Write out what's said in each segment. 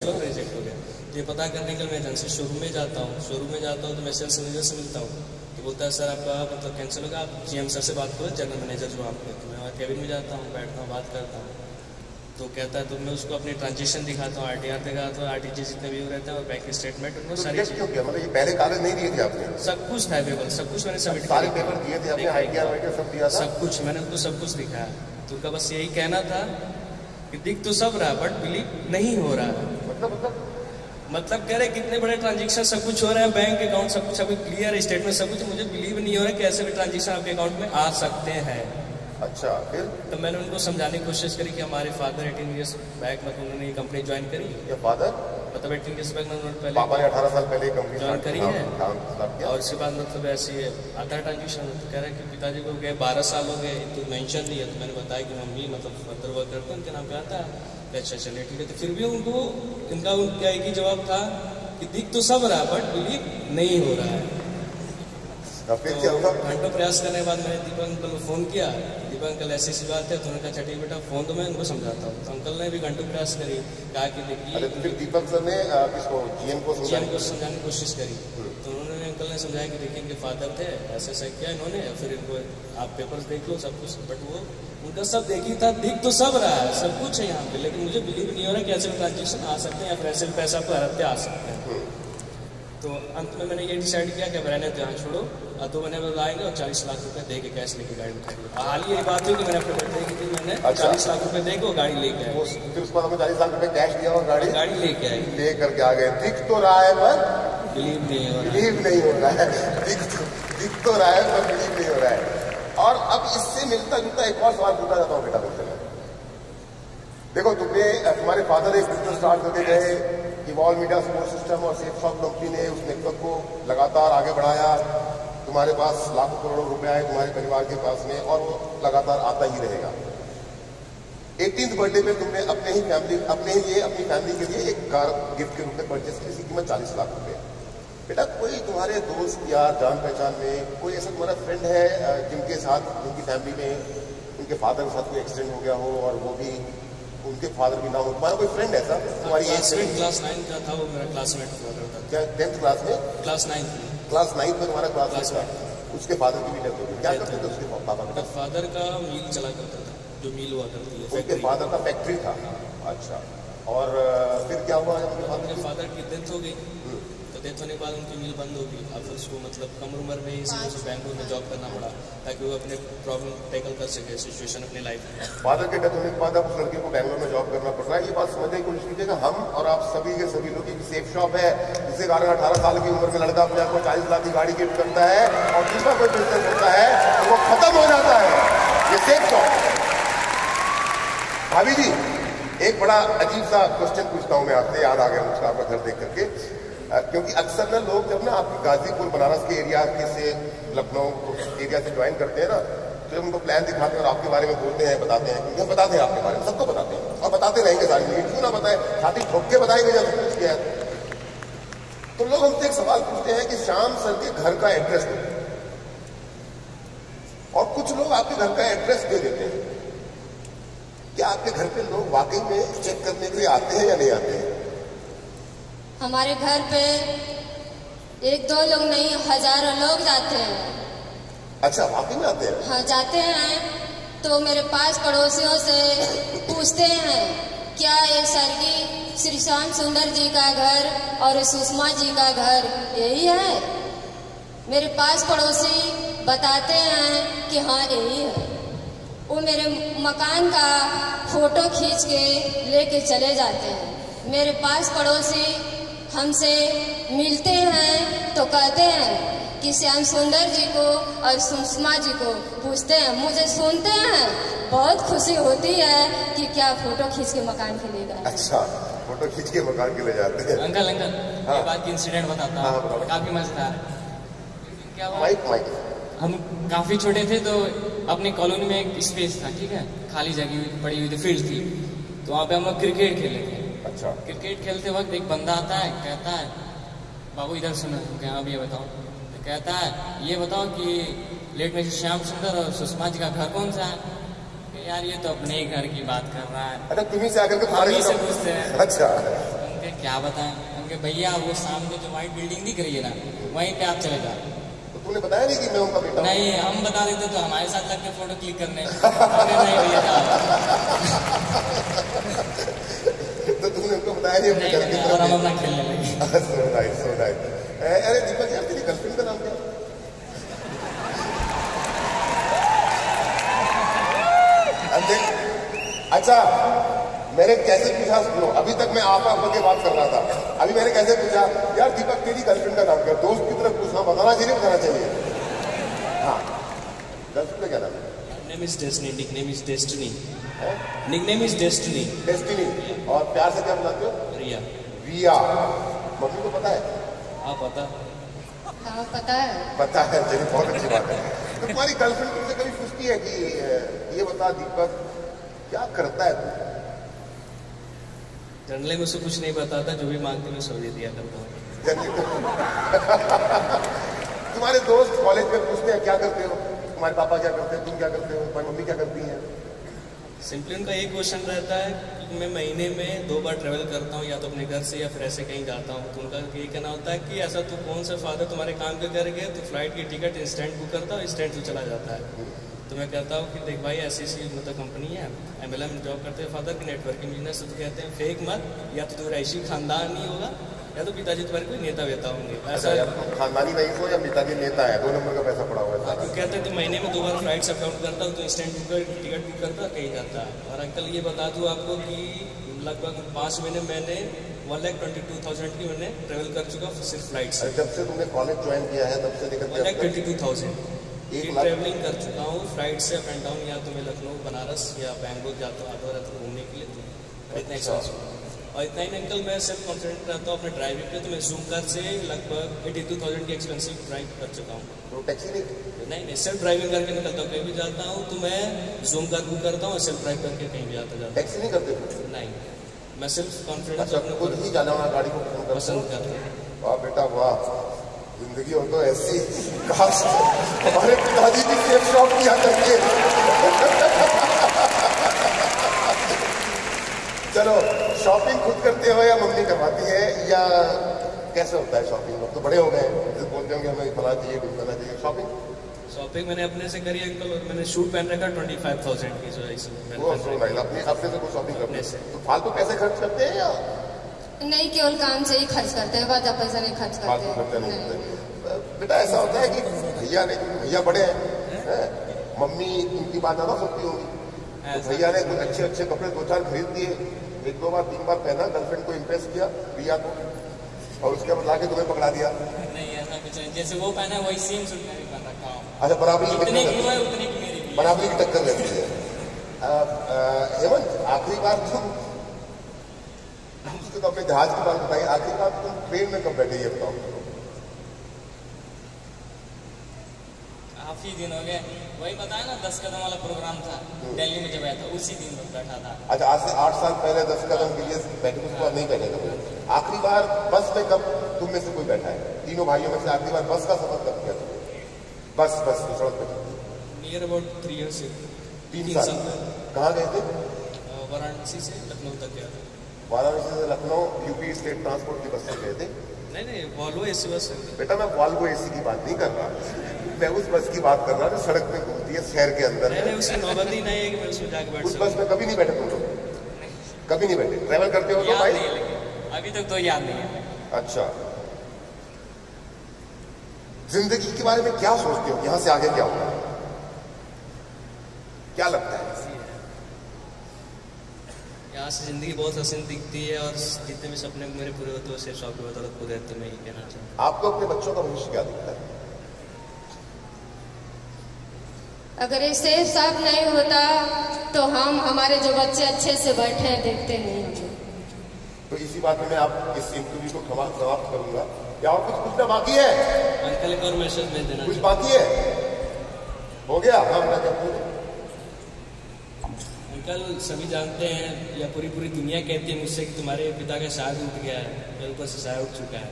Reject हो गया। तो ये पता करने के लिए मैं एजेंसी शोरूम में जाता हूँ। तो मैं सेल्स मैनेजर से मिलता हूँ। तो बोलता है सर आपका मतलब कैंसिल होगा, आप GM सर से बात करो, जनरल मैनेजर जो आपके। तो मैं वहाँ केबिन में जाता हूँ, बैठता हूँ, बात करता हूँ। तो कहता है तो मैं उसको अपनी ट्रांजेक्शन दिखाता हूँ, RTR दिखाता हूँ, RTG जितने भी रहता है और बैंक स्टेटमेंट, उनको सारी चीज़। क्यों किया? मतलब ये पहले कागज नहीं दिए थे आपने? सब कुछ था अवेलेबल, सब कुछ मैंने सबमिट सारे पेपर दिए थे आपने, ITR सब दिया था, सब कुछ मैंने उनको सब कुछ दिखाया। तो उनका बस यही कहना था कि दिख तो सब रहा बट बिलीव नहीं हो रहा है। मतलब कह रहे कितने बड़े ट्रांजेक्शन सब कुछ हो रहा है, बैंक अकाउंट सब कुछ अभी क्लियर, स्टेटमेंट सब कुछ, मुझे बिलीव नहीं हो रहा है कि ऐसे भी ट्रांजेक्शन आपके अकाउंट में आ सकते हैं। अच्छा, फिर तो मैंने उनको समझाने की कोशिश करी कि हमारे फादर 18 ईयर्स बैक मतलब उन्होंने ये कंपनी ज्वाइन करी। ये फादर मतलब 18 ईयर्स बैक उन्होंने पहले पापा ने 18 साल पहले कंपनी ज्वाइन करी है। और और उसके बाद मतलब ऐसी आता ट्रांजेक्शन तो कह रहे हैं कि पिताजी को गए 12 साल हो गए, तो मेंशन दिया। तो मैंने बताया कि मम्मी मतलब फर्दर वर्क करते हैं, उनके नाम पे आता है। अच्छा चलिए ठीक है। तो फिर भी उनको इनका उनका एक ही जवाब था कि दिख तो सब रहा बट बिलीव नहीं हो रहा है। तो घंटों प्रयास करने के बाद मैंने दीपक अंकल को फ़ोन किया। दीपक अंकल ऐसी बात है, तो उन्होंने कहा चटिए बेटा फ़ोन तो मैं उनको समझाता हूँ। तो अंकल ने भी घंटों प्रयास करी, कहा कि देखिए। फिर दीपक सर ने किसको GM को समझाने की कोशिश करी। तो उन्होंने अंकल ने समझाया कि देखिए इनके फादर थे, ऐसा किया इन्होंने, फिर इनको आप पेपर्स देख लो सब कुछ। बट वो उनका सब देखी था, दिख तो सब रहा है, सब कुछ है यहाँ पे, लेकिन मुझे बिलीव नहीं हो रहा कि ऐसे ट्रांजेक्शन आ सकते हैं या फिर ऐसे पैसा आपको हरते आ सकते हैं। तो अंत में मैंने ये डिसाइड किया कि रहने तो यहाँ छोड़ो, 2 महीने बाद आएंगे और 40 लाख रुपए दे के कैश लेके गाड़ी उठाएंगे। हाल ही यही बात हुई कि मैंने अपने बर्थडे की थी, मैंने 40 लाख रुपए दे के गाड़ी लेके आए। फिर उसको हमें 40 लाख रुपए कैश दिया और गाड़ी लेके आए, लेकर के आ गए। दिख तो रहा है पर बिलीव नहीं हो रहा है, दिख तो रहा है पर बिलीव नहीं हो रहा है। और अब इससे मिलता जुलता एक और सवाल पूछना चाहता हूँ बेटा तुमसे। देखो तुम्हारे फादर एक बिजनेस स्टार्ट करके गए, इवॉल्व मीडिया सपोर्ट सिस्टम और सेफ शॉप कंपनी ने उस नेटवर्क को लगातार आगे बढ़ाया। तुम्हारे पास लाखों करोड़ों रुपए आए तुम्हारे परिवार के पास में, और वो लगातार आता ही रहेगा। 18th बर्थडे पे तुमने अपनी फैमिली के लिए एक कार गिफ्ट के रूप में परचेस की, जिसकी कीमत 40 लाख रुपए। बेटा कोई तुम्हारे दोस्त यार जान पहचान में कोई ऐसा तुम्हारा फ्रेंड है जिनकी फैमिली में उनके फादर के साथ कोई एक्सीडेंट हो गया हो और वो भी उनके फादर भी ना हो? तुम्हारा कोई फ्रेंड ऐसा तुम्हारी क्लास 9 का था, वो मेरा क्लासमेट हुआ था। क्या 10th क्लास में? क्लास 9 में तुम्हारा क्लास था, उसके फादर की भी डेथ हो गई। क्या करते थे उसके पापा? बेटा फादर का मिल चला करता था, जो मिल हुआ करती है, उसके फादर का फैक्ट्री था। अच्छा, और फिर क्या हुआ? अपने फादर की डेथ हो गई, तो डेथ होने के बाद उनकी मिल बंद हो गई। अब उसको मतलब कम उम्र में ही बैंगलोर में जॉब करना पड़ा ताकि वो अपने प्रॉब्लम टैकल कर सके, सिचुएशन अपनी लाइफ में। फादर के डेथ होने के बाद अब उस लड़के को बैंगलोर में जॉब करना पड़ रहा है। ये बात समझने की कोशिश कीजिएगा, हम और आप सभी के सभी लोग, एक सेफ शॉप है जिसके कारण 18 साल की उम्र में लड़का अपने आप को 40 लाख की गाड़ी गिफ्ट करता है और दूसरा कोई बिजनेस होता है तो वो खत्म हो जाता है। ये सेफ शॉप। भाभी जी, एक बड़ा अजीब सा क्वेश्चन पूछता हूँ मैं आपसे, याद आ गया मुझको आपका घर देख करके। क्योंकि अक्सर ना लोग जब ना आपकी गाजीपुर बनारस के एरिया से लखनऊ एरिया से ज्वाइन करते हैं ना, तो उनको प्लान दिखाते हैं और आपके बारे में बोलते हैं, बताते हैं, क्योंकि हम बताते हैं आपके बारे में, सबको बताते हैं और बताते रहेंगे सारी चीजें, क्यों ना बताएं, छाती ठोक के बताएंगे जब कुछ किया है। तो लोग हमसे एक सवाल पूछते हैं कि श्याम सर के घर का एड्रेस दो, और कुछ लोग आपके घर का एड्रेस दे देते हैं। क्या आपके घर पे लोग वाकई में चेक करने के लिए आते हैं या नहीं आते हैं? हमारे घर पे 1-2 लोग नहीं, हजारों लोग जाते हैं। अच्छा, वाकई में आते हैं? हाँ, जाते हैं। तो मेरे पास पड़ोसियों से पूछते हैं क्या ये स्वर्गीय श्री श्याम सुंदर जी का घर और सुषमा जी का घर यही है? मेरे पास पड़ोसी बताते हैं कि हाँ यही है। वो मेरे मकान का फोटो खींच के लेके चले जाते हैं। मेरे पास पड़ोसी हमसे मिलते हैं तो कहते हैं कि श्याम सुंदर जी को और सुषमा जी को पूछते हैं, मुझे सुनते हैं, बहुत खुशी होती है कि क्या फोटो खींच के मकान के ले गए। अच्छा, फोटो खींच के मकान के ले जाते हैं। अंकल हाँ। एक बात की इंसिडेंट बताता हूँ, काफी मजेदार। क्या माइक हम काफी छोटे थे तो अपनी कॉलोनी में एक स्पेस था, ठीक है, खाली जगह पड़ी हुई थी, फील्ड थी, तो वहाँ पे हम लोग क्रिकेट खेले थे। अच्छा। क्रिकेट खेलते वक्त एक बंदा आता है, कहता है बाबू इधर सुनो, क्या अब ये बताओ, तो कहता है ये बताओ कि लेट में श्याम सुंदर और सुषमा जी का घर कौन सा है? यार ये तो अपने ही घर की बात कर रहा है। अच्छा, तुम्ही से आकर के हम ही से पूछते हैं। अच्छा, क्या बताएं उनके भैया, वो सामने जो व्हाइट बिल्डिंग दिख रही है ना, वहीं पे आप चले जाओ। तो तूने बताया नहीं कि मैं उनका बेटा हूं? नहीं, हम बता देते तो हमारे साथ लग के फोटो क्लिक करने। नहीं भैया तो तूने उनको बताया नहीं अपने घर की और हम तरफ? अपना खेलने लगे। So nice, so nice. अरे दीपक यार, तेरी गर्लफ्रेंड का नाम क्या है? अच्छा, मैंने कैसे पूछा? सुनो, अभी तक मैं आप के बात कर रहा था, अभी मैंने कैसे पूछा यार दीपक तेरी गर्लफ्रेंड का नाम क्या? दोस्त की तरफ पूछना, बताना चाहिए, बताना चाहिए। हाँ, गर्लफ्रेंड का क्या नाम है? Name is destiny, nickname is destiny. Nickname is destiny. Destiny. और प्यार से क्या बुलाते हो? रिया। रिया। मम्मी को पता है? हाँ पता। हाँ पता है। पता है, चलिए बहुत अच्छी बात है। तो तुम्हारी गर्लफ्रेंड तुमसे कभी पूछती है कि ये बता दीपक क्या करता है तू? जनरली मुझसे कुछ नहीं बताता, जो भी मांगती मैं सब दे दिया करता हूँ। तुम्हारे दोस्त कॉलेज में पूछते हैं क्या करते हो, तुम्हारे पापा क्या करते हैं, तुम क्या करते हो, तुम्हारी मम्मी क्या करती हैं? सिंपली उनका एक क्वेश्चन रहता है कि मैं महीने में 2 बार ट्रैवल करता हूँ, या तो अपने घर से या फिर ऐसे कहीं जाता हूँ। तो उनका ये कहना होता है कि ऐसा तू कौन सा फादर तुम्हारे काम के कर गया, तो फ्लाइट की टिकट इंस्टेंट बुक करता है, इंस्टेंट तू चला जाता है। तो मैं कहता हूँ कि देख भाई, ऐसी मतलब कंपनी है, MLM जॉब करते हैं फादर की, नेटवर्किंग बिजनेस। तो कहते हैं फेक मत, या तो तुम्हारा ऐसी खानदान नहीं होगा, या तो पिताजी तुम्हारे कोई नेता वेता होंगे। ऐसा खानदानी नहीं हो या पिताजी नेता है, 2 नंबर का पैसा पड़ा हुआ है। तो कहते हैं तो महीने में 2 बार फ्लाइट्स अकाउंट करता हूँ, तो इंस्टेंट टिकट बुक करता कहीं जाता है। और अंकल ये बता दूँ आपको कि लगभग 5 महीने मैंने 1,22,000 की मैंने ट्रेवल कर चुका हूँ सिर्फ फ्लाइट से। जब से तुमने कॉलेज ज्वाइन किया है तब से लेकर 1,22,000 की 1 लाख ट्रेवलिंग कर चुका हूँ फ्लाइट से अप एंड डाउन, या तो मैं लखनऊ, बनारस या बैंगलोर जाता हूँ आधा रात घूमने के लिए। तो इतना एक्सपेंसिव, और इतना ही अंकल मैं सेल्फ कॉन्फिडेंट रहता हूँ अपने ड्राइविंग पे। तो मैं जूम कार से लगभग 82,000 की एक्सपेंसिव ड्राइव कर चुका हूँ। तो टैक्सी नहीं, सेल्फ ड्राइविंग करके निकलता हूँ, कहीं भी जाता हूँ तो मैं जूम कार बुक करता हूँ और सेल्फ ड्राइव करके कहीं भी जाता टैक्सी नहीं करते? नहीं, मैं सिर्फ कॉन्फिडेंस अच्छा, अपने खुद ही जाना वाला गाड़ी को पसंद करता हूँ। वाह बेटा वाह, जिंदगी हो तो ऐसी। काश हमारे पिताजी भी सेफ शॉप किया करते। चलो, शॉपिंग खुद करते हो या मम्मी करवाती है, या कैसे होता है शॉपिंग? लोग तो बड़े हो गए, जैसे बोलते होंगे हमें फला चाहिए, कुछ करना चाहिए। शॉपिंग मैंने अपने से करी अंकल, और मैंने शूट पहन रखा 25,000 की, जो अपने से कोई शॉपिंग करने से तो फालतू पैसे खर्च करते हैं या नहीं, केवल काम से ही खर्च करते हैं, ज्यादा पैसा नहीं खर्च फालतू करते खर्चा नहीं हैं। करते? बेटा ऐसा होता है कि भैया बड़े हैं, मम्मी उनकी बात ज्यादा सुनती होंगी, तो भैया ने कुछ अच्छे कपड़े 2-4 खरीद दिए, 1-2 बार 3 बार पहना, गर्लफ्रेंड को इम्प्रेस किया रिया को, और उसके बाद लाके तुम्हें पकड़ा दिया। नहीं ऐसा कुछ नहीं, जैसे वो पहना वही सेम सूट मैं भी पहन रखा हूँ। अच्छा, बराबरी की उतने टक्कर की है उतने की मेरी भी। बराबरी की टक्कर रहती है। हेमंत, आखिरी बार तुम उसको तो अपने जहाज की बात बताइए, आखिरी बार तुम ट्रेन में कब बैठे ये बताओ? काफी दिन हो गए, वही बताया ना 10 कदम वाला प्रोग्राम था दिल्ली में जब आया था, उसी दिन बैठा था। अच्छा, आज से 8 साल पहले 10 कदम के लिए बैठे, उसके बाद नहीं बैठे थे। आखिरी बार बस में कब तुम में से कोई बैठा है? तीनों भाइयों में से आखिरी बार बस का सफर कब किया तुमने? बस सड़क पे? नियर अबाउट 3 years से 3 साल। कहाँ गए थे? वाराणसी से लखनऊ तक गया था। वाराणसी से लखनऊ यूपी स्टेट ट्रांसपोर्ट की बस से गए थे? नहीं, वॉल्वो AC बस है। बेटा मैं वॉल्वो AC की बात नहीं कर रहा, मैं उस बस की बात कर रहा हूँ सड़क पे घूमती है शहर के अंदर। नहीं, उसकी नौबत ही नहीं है कि मैं उसमें जाके बैठ उस बस में कभी नहीं बैठे तुम लोग? कभी नहीं बैठे? ट्रैवल करते हो तो याद भाई? नहीं है, लेकिन अभी तक तो याद नहीं है। अच्छा, जिंदगी के बारे में क्या सोचते हो? यहां से आगे क्या होगा, क्या लगता है? यहाँ से जिंदगी बहुत हसीन दिखती है, और जितने भी सपने मेरे पूरे होते हैं सिर्फ शौक की बदौलत पूरे होते, मैं ये कहना चाहता हूँ। आपको अपने बच्चों का भविष्य क्या दिखता है? अगर ये सेफ साफ नहीं होता तो हम हमारे जो बच्चे अच्छे से बैठे हैं देखते नहीं होंगे। तो इसी बात में मैं आप इस इंटरव्यू को समाप्त करूंगा। क्या और कुछ पूछना बाकी है? अंकल एक और मैसेज भेज देना। कुछ बाकी है? हो गया? हाँ, मैं क्या बोलूं? अंकल सभी जानते हैं, या पूरी दुनिया कहती है मुझसे कि तुम्हारे पिता का शायद उठ गया है, या ऊपर से शायद उठ चुका है।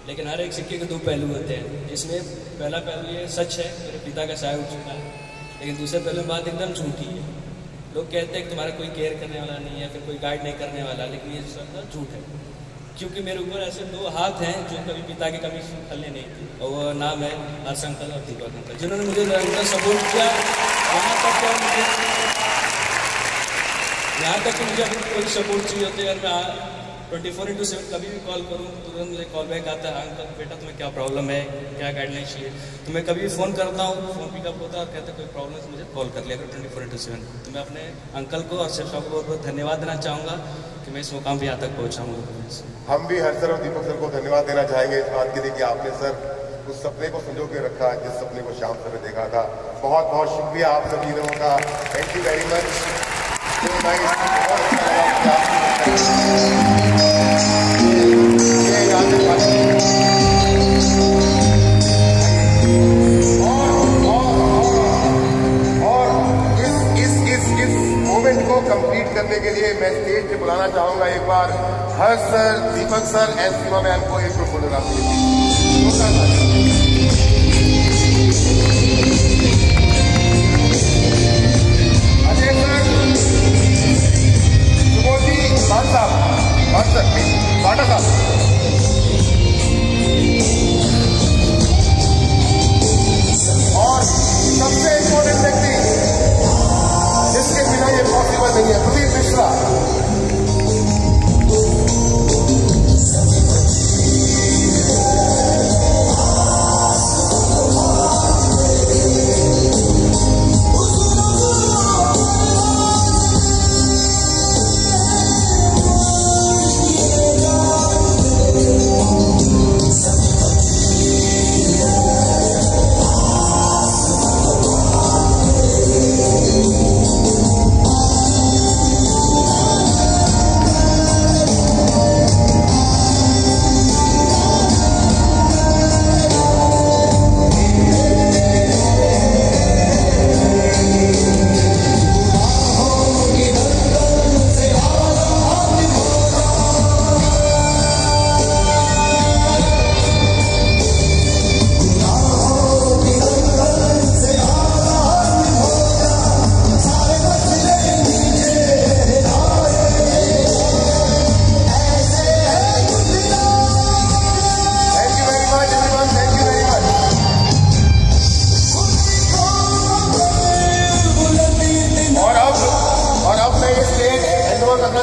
लेकिन हर एक सिक्के के 2 पहलू होते हैं, जिसमें पहला पहलू ये सच है, मेरे पिता का शायद उठ चुका है, लेकिन दूसरे पहलू में बात एकदम झूठी है। लोग कहते हैं कि तुम्हारा कोई केयर करने वाला नहीं है, फिर कोई गाइड नहीं करने वाला, लेकिन ये सब झूठ है। क्योंकि मेरे ऊपर ऐसे 2 हाथ हैं जो कभी पिता की कमी खलने नहीं थी, और वो नाम है हर्ष अंकल और दीपक अंकल, जिन्होंने मुझे निरंतर सपोर्ट किया। यहाँ तक कि मुझे अगर कोई सपोर्ट चाहिए होती है, अगर मैं 24/7 कभी भी कॉल करूँ तो तुरंत मुझे कॉल बैक आता है, अंकल बेटा तुम्हें क्या प्रॉब्लम है, क्या गाइडलाइन चाहिए। तो मैं कभी भी फ़ोन करता हूँ, फ़ोन पिकअप होता है और कहते कोई प्रॉब्लम है मुझे कॉल कर लिया अगर 24/7। तो मैं अपने अंकल को और शेफ साहब को बहुत बहुत धन्यवाद देना चाहूँगा कि मैं इस मुकाम पर यहाँ तक पहुँचा हूँ। हम भी हर्ष सर और दीपक सर को धन्यवाद देना चाहेंगे इस बात के लिए कि आपने सर उस सपने को संजो के रखा जिस सपने को श्याम सर ने देखा था। बहुत बहुत शुक्रिया आप सभी लोगों का, thank you very much. Moment को कंप्लीट करने के लिए मैं स्टेज पे बुलाना चाहूंगा एक बार Harsh sir, Deepak sir and Seema ma'am को एक फोटोग्राफ के लिए। अजय सर, सुबोधी बाटा साहब, और सबसे इम्पोर्टेंट व्यक्ति जिसके बिना ये पॉसिबल नहीं है, प्रदीप मिश्रा।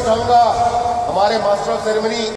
चाहूंगा हमारे मास्टर ऑफ सेरेमनी